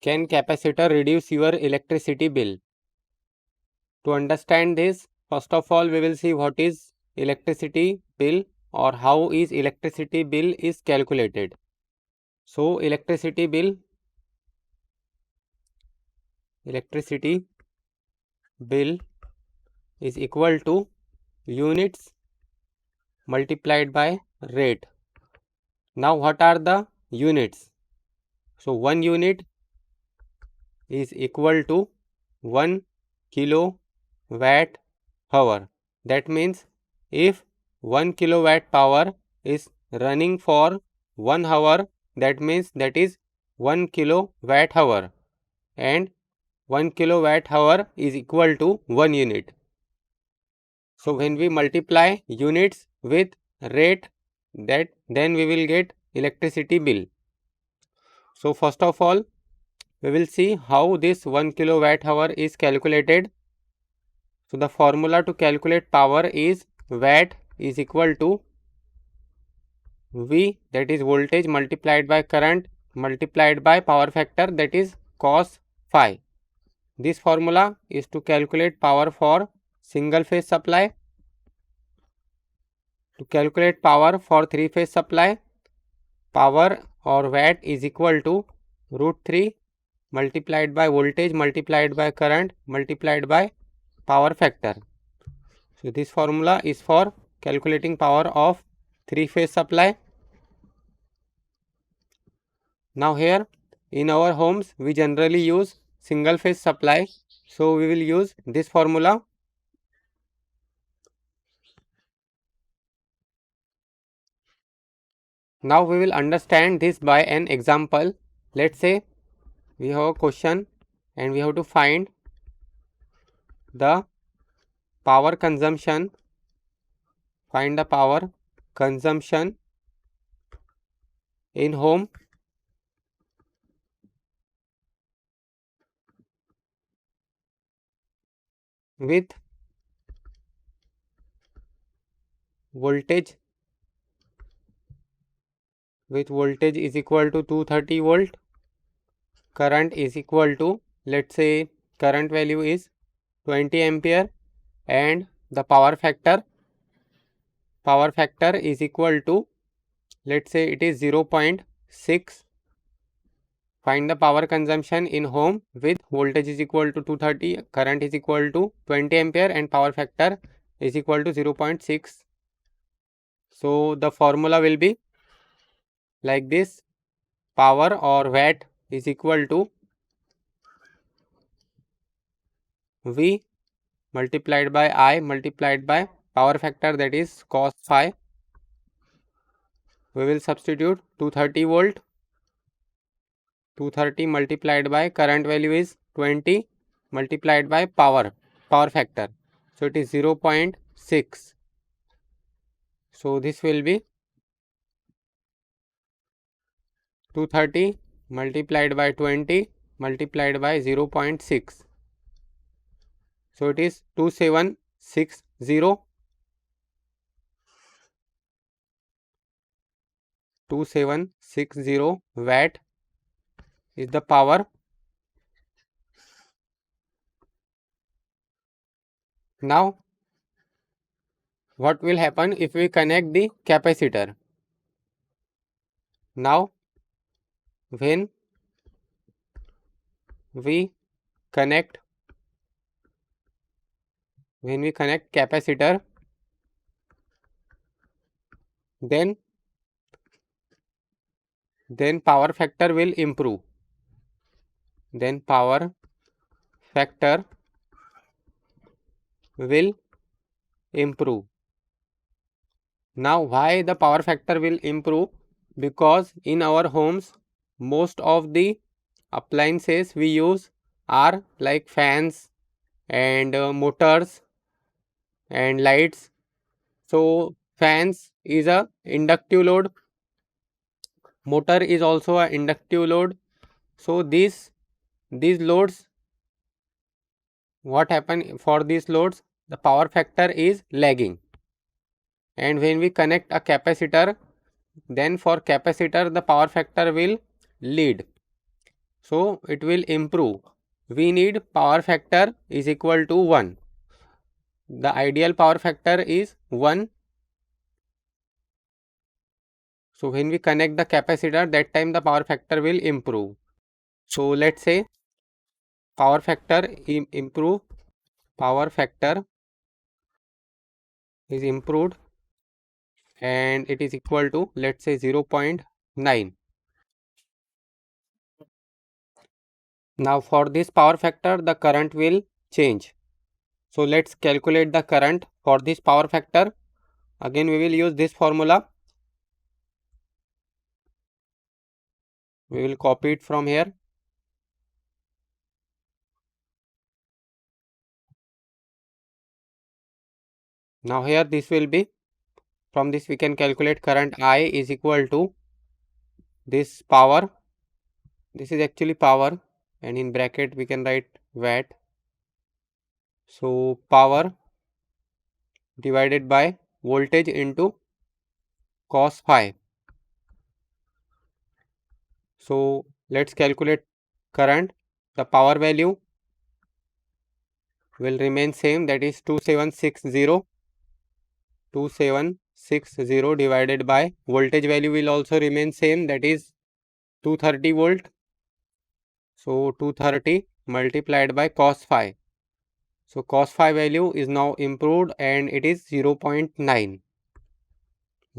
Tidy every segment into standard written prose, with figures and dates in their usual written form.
Can capacitor reduce your electricity bill? To understand this, first of all, we will see what is electricity bill or how is electricity bill is calculated. So, electricity bill is equal to units multiplied by rate. Now, what are the units? So, 1 unit is equal to 1 kilowatt hour. That means if 1 kilowatt power is running for 1 hour, that means that is 1 kilowatt hour, and 1 kilowatt hour is equal to 1 unit. So when we multiply units with rate, then we will get electricity bill. So first of all, we will see how this 1 kilowatt hour is calculated. So the formula to calculate power is watt is equal to V, that is voltage, multiplied by current multiplied by power factor, that is cos phi. This formula is to calculate power for single phase supply. To calculate power for 3-phase supply, power or watt is equal to root 3 multiplied by voltage multiplied by current multiplied by power factor. So this formula is for calculating power of 3-phase supply. Now here in our homes we generally use single phase supply, so we will use this formula. Now we will understand this by an example. Let's say we have a question and we have to find the power consumption. Find the power consumption in home with voltage is equal to 230 volt, current is equal to, let's say current value is 20 ampere, and the power factor is equal to, let's say it is 0.6. Find the power consumption in home with voltage is equal to 230, current is equal to 20 ampere, and power factor is equal to 0.6. So the formula will be like this: power or watt is equal to V multiplied by I multiplied by power factor, that is cos phi. We will substitute 230 volt. 230 multiplied by current value is 20 multiplied by power factor. So it is 0.6. So this will be 230 multiplied by 20 multiplied by 0.6. So it is 2760. 2760 watt is the power. Now what will happen if we connect the capacitor? Now when we connect capacitor, then power factor will improve. Power factor will improve. Now why the power factor will improve? Because in our homes most of the appliances we use are like fans and motors and lights. So fans is a inductive load, motor is also a inductive load. So these loads, what happen for these loads, the power factor is lagging. And when we connect a capacitor, then for capacitor the power factor will lead. So it will improve. We need power factor is equal to 1. The ideal power factor is 1. So when we connect the capacitor, that time the power factor will improve. So let's say power factor improve. Power factor is improved and it is equal to, let's say, 0.9. Now for this power factor, the current will change. So let's calculate the current for this power factor. Again, we will use this formula. We will copy it from here. Now here this will be, from this we can calculate current I is equal to this power. This is actually power, and in bracket we can write watt. So power divided by voltage into cos phi. So let's calculate current. The power value will remain same, that is 2760 divided by voltage value will also remain same, that is 230 volt. So 230 multiplied by cos phi. So cos phi value is now improved and it is 0.9.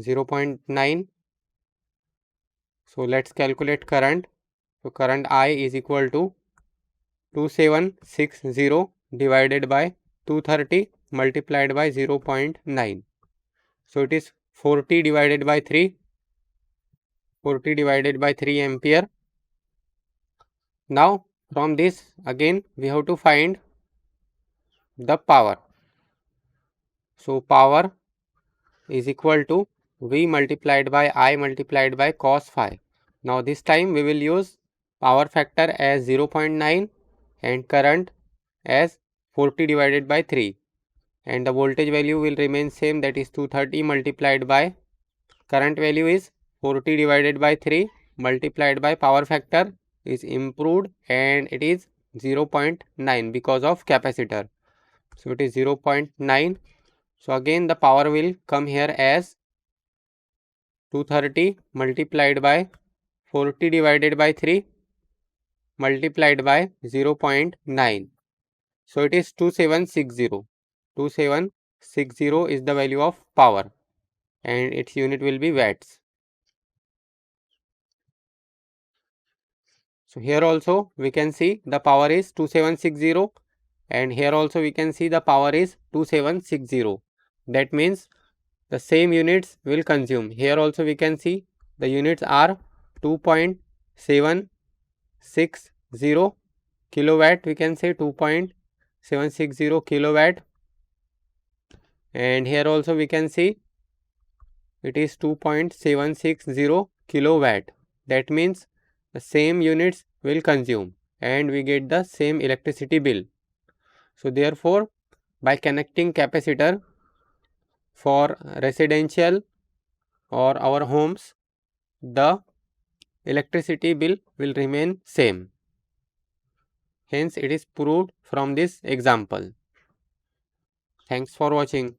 0.9. So let's calculate current. So current I is equal to 2760 divided by 230 multiplied by 0.9. So it is 40 divided by 3. 40 divided by 3 ampere. Now from this again we have to find the power. So power is equal to V multiplied by I multiplied by cos phi. Now this time we will use power factor as 0.9 and current as 40 divided by 3, and the voltage value will remain same, that is 230 multiplied by current value is 40 divided by 3 multiplied by power factor is improved and it is 0.9 because of capacitor. So it is 0.9. So again the power will come here as 230 multiplied by 40 divided by 3 multiplied by 0.9. So it is 2760. 2760 is the value of power and its unit will be watts. So here also we can see the power is 2760 and here also we can see the power is 2760. That means the same units will consume. Here also we can see the units are 2.760 kilowatt, we can say 2.760 kilowatt, and here also we can see it is 2.760 kilowatt. That means the same units will consume and we get the same electricity bill. So therefore by connecting capacitor for residential or our homes, the electricity bill will remain same. Hence it is proved from this example. Thanks for watching.